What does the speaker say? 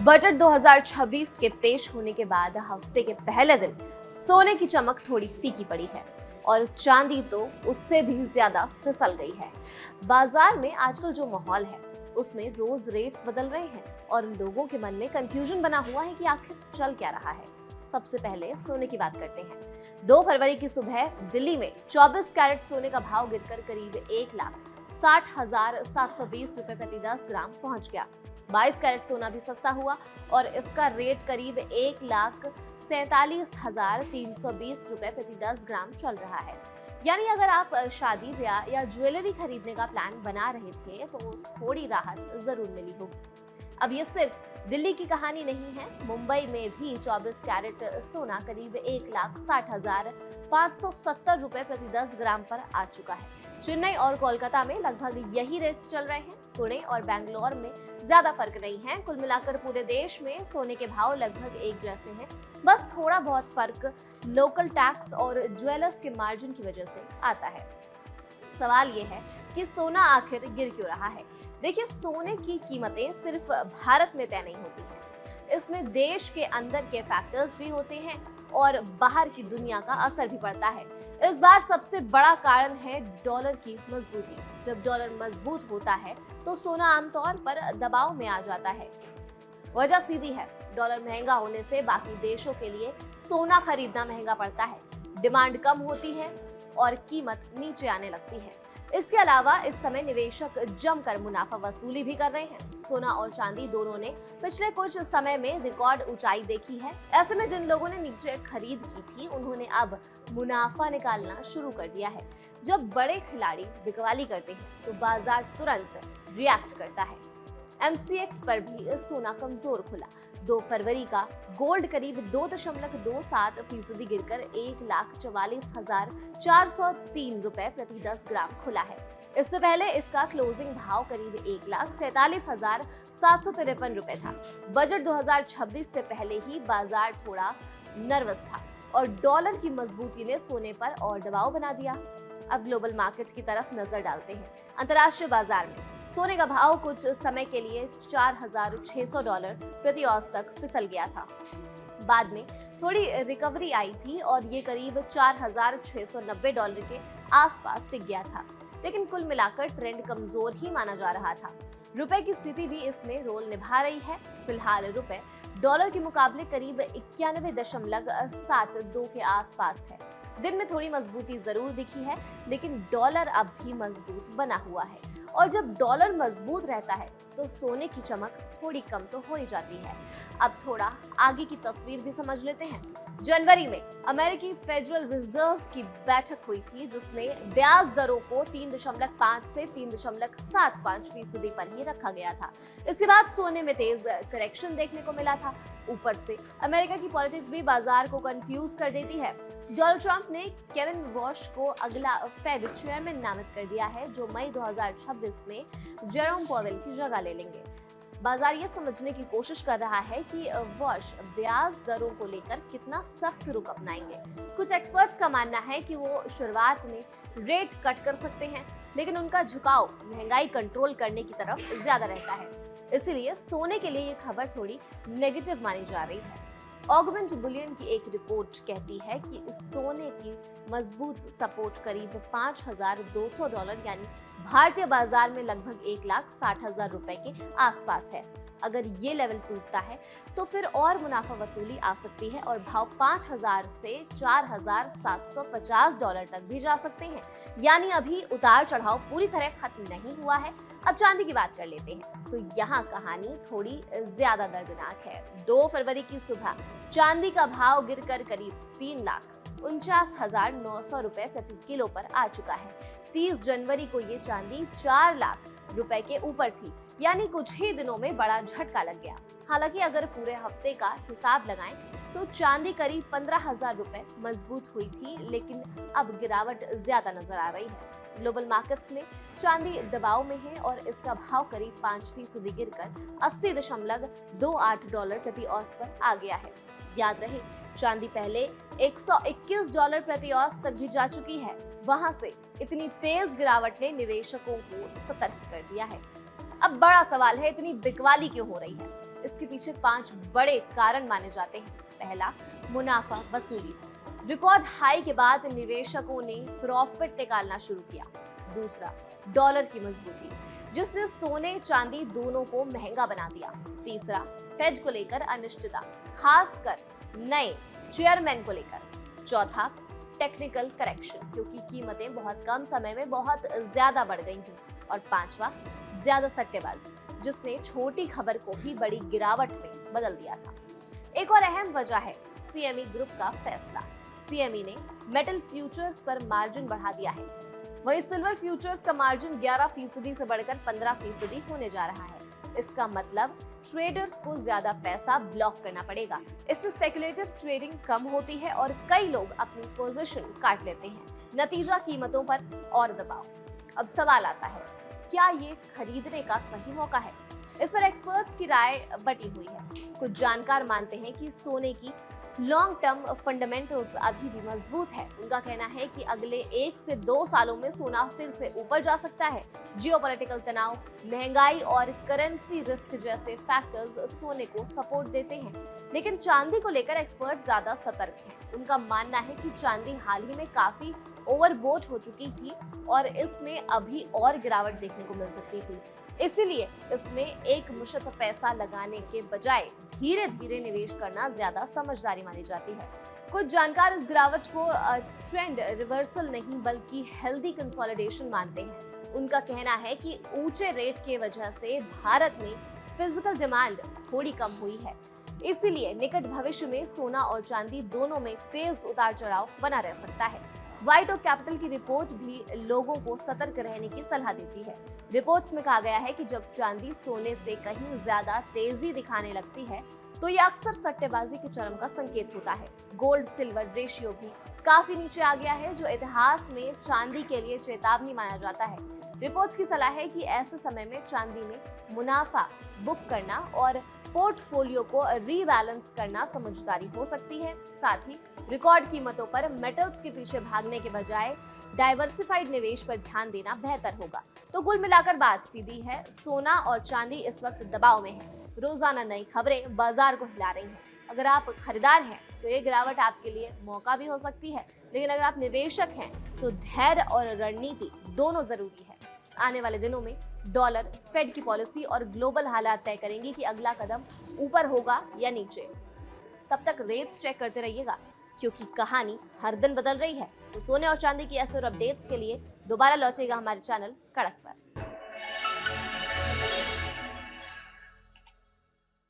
Budget 2026 के पेश होने के बाद हफ्ते के पहले दिन सोने की चमक थोड़ी फीकी पड़ी है और चांदी तो उससे भी ज्यादा फिसल गई है। बाजार में आजकल जो माहौल है उसमें रोज रेट्स बदल रहे हैं और लोगों के मन में कंफ्यूजन बना हुआ है कि आखिर चल क्या रहा है। सबसे पहले सोने की बात करते हैं। 2 फरवरी की सुबह दिल्ली में 24 कैरेट सोने का भाव गिरकर करीब 1,60,720 रुपए प्रति 10 ग्राम पहुंच गया। 22 कैरेट सोना भी सस्ता हुआ और इसका रेट करीब 1,47,320 रुपए प्रति 10 ग्राम चल रहा है। यानी अगर आप शादी ब्याह या ज्वेलरी खरीदने का प्लान बना रहे थे तो थोड़ी राहत जरूर मिली होगी। अब ये सिर्फ दिल्ली की कहानी नहीं है, मुंबई में भी 24 कैरेट सोना करीब 1,60,570 रुपए प्रति 10 ग्राम पर आ चुका है। चेन्नई और कोलकाता में लगभग यही रेट्स चल रहे हैं। पुणे और बेंगलोर में ज्यादा फर्क नहीं है। कुल मिलाकर पूरे देश में सोने के भाव लगभग एक जैसे हैं। बस थोड़ा बहुत फर्क लोकल टैक्स और ज्वेलर्स के मार्जिन की वजह से आता है। सवाल ये है कि सोना आखिर गिर क्यों रहा है। देखिए, सोने की कीमतें सिर्फ भारत में तय नहीं होती हैं। इसमें देश के अंदर के फैक्टर्स भी होते हैं और बाहर की दुनिया का असर भी पड़ता है। इस बार सबसे बड़ा कारण है डॉलर की मजबूती। जब डॉलर मजबूत होता है तो सोना आमतौर पर दबाव में आ जाता है। वजह सीधी है, डॉलर महंगा होने से बाकी देशों के लिए सोना खरीदना महंगा पड़ता है। डिमांड कम होती है और कीमत नीचे आने लगती है। इसके अलावा इस समय निवेशक जमकर मुनाफा वसूली भी कर रहे हैं। सोना और चांदी दोनों ने पिछले कुछ समय में रिकॉर्ड ऊंचाई देखी है। ऐसे में जिन लोगों ने नीचे खरीद की थी उन्होंने अब मुनाफा निकालना शुरू कर दिया है। जब बड़े खिलाड़ी बिकवाली करते हैं तो बाजार तुरंत रिएक्ट करता है। MCX पर भी सोना कमजोर खुला। 2 फरवरी का गोल्ड करीब 2.27% गिरकर 1,44,403 रुपए प्रति 10 ग्राम खुला है। इससे पहले इसका क्लोजिंग भाव करीब 1,47,753 रुपए था। बजट 2026 से पहले ही बाजार थोड़ा नर्वस था और डॉलर की मजबूती ने सोने पर और दबाव बना दिया। अब ग्लोबल मार्केट की तरफ नजर डालते हैं। अंतर्राष्ट्रीय बाजार में सोने का भाव कुछ समय के लिए $4,600 प्रति औंस तक फिसल गया था। बाद में थोड़ी रिकवरी आई थी और ये करीब $4,690 के आसपास टिक गया था। लेकिन कुल मिलाकर ट्रेंड कमजोर ही माना जा रहा था। रुपए की स्थिति भी इसमें रोल निभा रही है। फिलहाल रुपए डॉलर के मुकाबले करीब 91.72 के आसपास है। दिन में थोड़ी मजबूती जरूर दिखी है, लेकिन डॉलर अब भी मजबूत बना हुआ है और जब डॉलर मजबूत रहता है तो सोने की चमक थोड़ी कम तो हो ही जाती है। अब थोड़ा आगे की तस्वीर भी समझ लेते हैं। जनवरी में अमेरिकी फेडरल रिजर्व की बैठक हुई थी जिसमें ब्याज दरों को 3.5 से 3.75% पर ही रखा गया था। इसके बाद सोने में तेज करेक्शन देखने को मिला था। ऊपर से अमेरिका की पॉलिटिक्स भी बाजार को कंफ्यूज कर देती है। डोनाल्ड ट्रंप ने केविन वॉश को अगला फेड चेयरमैन नामित कर दिया है जो मई 2026 में जेरोम पॉवेल की जगह ले लेंगे। बाजार ये समझने की कोशिश कर रहा है कि वॉश ब्याज दरों को लेकर कितना सख्त रुख अपनाएंगे। कुछ एक्सपर्ट्स का मानना है कि वो शुरुआत में रेट कट कर सकते हैं, लेकिन उनका झुकाव महंगाई कंट्रोल करने की तरफ ज्यादा रहता है। इसलिए सोने के लिए ये खबर थोड़ी नेगेटिव मानी जा रही है। ऑगमेंट बुलियन की एक रिपोर्ट कहती है कि सोने की मजबूत सपोर्ट करीब $5,200 यानी भारतीय बाजार में लगभग 1,60,000 रुपए के आसपास है। अगर ये लेवल टूटता है तो फिर और मुनाफा वसूली आ सकती है और भाव 5,000 से $4,750 तक भी जा सकते हैं। यानी अभी उतार चढ़ाव पूरी तरह खत्म नहीं हुआ है। अब चांदी की बात कर लेते हैं तो यहाँ कहानी थोड़ी ज्यादा दर्दनाक है। 2 फरवरी की सुबह चांदी का भाव गिरकर करीब 3,49,900 रुपए प्रति किलो पर आ चुका है। 30 जनवरी को ये चांदी 4 लाख रुपए के ऊपर थी, यानी कुछ ही दिनों में बड़ा झटका लग गया। हालांकि अगर पूरे हफ्ते का हिसाब लगाएं तो चांदी करीब 15,000 रुपए मजबूत हुई थी, लेकिन अब गिरावट ज्यादा नजर आ रही है। ग्लोबल मार्केट्स में चांदी दबाव में है और इसका भाव करीब 5% गिरकर $80.28 प्रति औंस पर आ गया है। याद रहे, चांदी पहले $121 प्रति औंस तक भी जा चुकी है। वहां से इतनी तेज गिरावट ने निवेशकों को सतर्क कर दिया है। अब बड़ा सवाल है, इतनी बिकवाली क्यों हो रही है? इसके पीछे 5 बड़े कारण माने जाते हैं। पहला, मुनाफा वसूली। रिकॉर्ड हाई के बाद निवेशकों ने प्रॉफिट निकालना शुरू किया। दूसरा, डॉलर की मजबूती, जिसने सोने चांदी दोनों को महंगा बना दिया। तीसरा, फेड को लेकर अनिश्चितता, खासकर नए चेयरमैन को लेकर। चौथा, टेक्निकल करेक्शन, क्योंकि कीमतें बहुत कम समय में बहुत ज्यादा बढ़ गई थी। और पांचवा, ज्यादा सट्टेबाजी, जिसने छोटी खबर को भी बड़ी गिरावट में बदल दिया था। एक और अहम वजह है सीएमई ग्रुप का फैसला। सीएमई ने मेटल फ्यूचर्स पर मार्जिन बढ़ा दिया है। वहीं सिल्वर फ्यूचर्स का मार्जिन 11% से बढ़कर 15% होने जा रहा है। इसका मतलब ट्रेडर्स को ज्यादा पैसा ब्लॉक करना पड़ेगा। इससे स्पेकुलेटिव ट्रेडिंग कम होती है और कई लोग अपनी पोजीशन काट लेते हैं। नतीजा, कीमतों पर और दबाव। अब सवाल आता है, क्या ये खरीदने का सही मौका है? इस पर एक्सपर्ट्स की राय बटी हुई है। कुछ जानकार मानते हैं कि सोने की लॉन्ग टर्म फंडामेंटल्स अभी भी मजबूत है। उनका कहना है कि अगले 1 से 2 सालों में सोना फिर से ऊपर जा सकता है। जियोपॉलिटिकल तनाव, महंगाई और करेंसी रिस्क जैसे फैक्टर्स सोने को सपोर्ट देते हैं। लेकिन चांदी को लेकर एक्सपर्ट ज्यादा सतर्क हैं। उनका मानना है कि चांदी हाल ही में काफी ओवरबोट हो चुकी थी और इसमें अभी और गिरावट देखने को मिल सकती थी। इसीलिए इसमें एक मुश्त पैसा लगाने के बजाय धीरे धीरे निवेश करना ज्यादा समझदारी मानी जाती है। कुछ जानकार इस गिरावट को ट्रेंड रिवर्सल नहीं बल्कि हेल्दी कंसोलिडेशन मानते हैं। उनका कहना है कि ऊंचे रेट के वजह से भारत में फिजिकल डिमांड थोड़ी कम हुई है, इसीलिए निकट भविष्य में सोना और चांदी दोनों में तेज उतार चढ़ाव बना रह सकता है। व्हाइट ओक कैपिटल की रिपोर्ट भी लोगों को सतर्क रहने की सलाह देती है। रिपोर्ट्स में कहा गया है कि जब चांदी सोने से कहीं ज्यादा तेजी दिखाने लगती है तो यह अक्सर सट्टेबाजी के चरम का संकेत होता है। गोल्ड सिल्वर रेशियो भी काफी नीचे आ गया है, जो इतिहास में चांदी के लिए चेतावनी माना जाता है। रिपोर्ट्स की सलाह है कि ऐसे समय में चांदी में मुनाफा बुक करना और पोर्टफोलियो को रीबैलेंस करना समझदारी हो सकती है। साथ ही रिकॉर्ड कीमतों पर मेटल्स के पीछे भागने के बजाय डाइवर्सिफाइड निवेश पर ध्यान देना बेहतर होगा। तो कुल मिलाकर बात सीधी है, सोना और चांदी इस वक्त दबाव में है। रोजाना नई खबरें बाजार को हिला रही हैं। अगर आप खरीदार हैं तो ये गिरावट आपके लिए मौका भी हो सकती है, लेकिन अगर आप निवेशक हैं तो धैर्य और रणनीति दोनों जरूरी है। आने वाले दिनों में डॉलर, फेड की पॉलिसी और ग्लोबल हालात तय करेंगी कि अगला कदम ऊपर होगा या नीचे। तब तक रेट्स चेक करते रहिएगा, क्योंकि कहानी हर दिन बदल रही है। तो सोने और चांदी की ऐसे अपडेट्स के लिए दोबारा लौटेगा हमारे चैनल कड़क पर।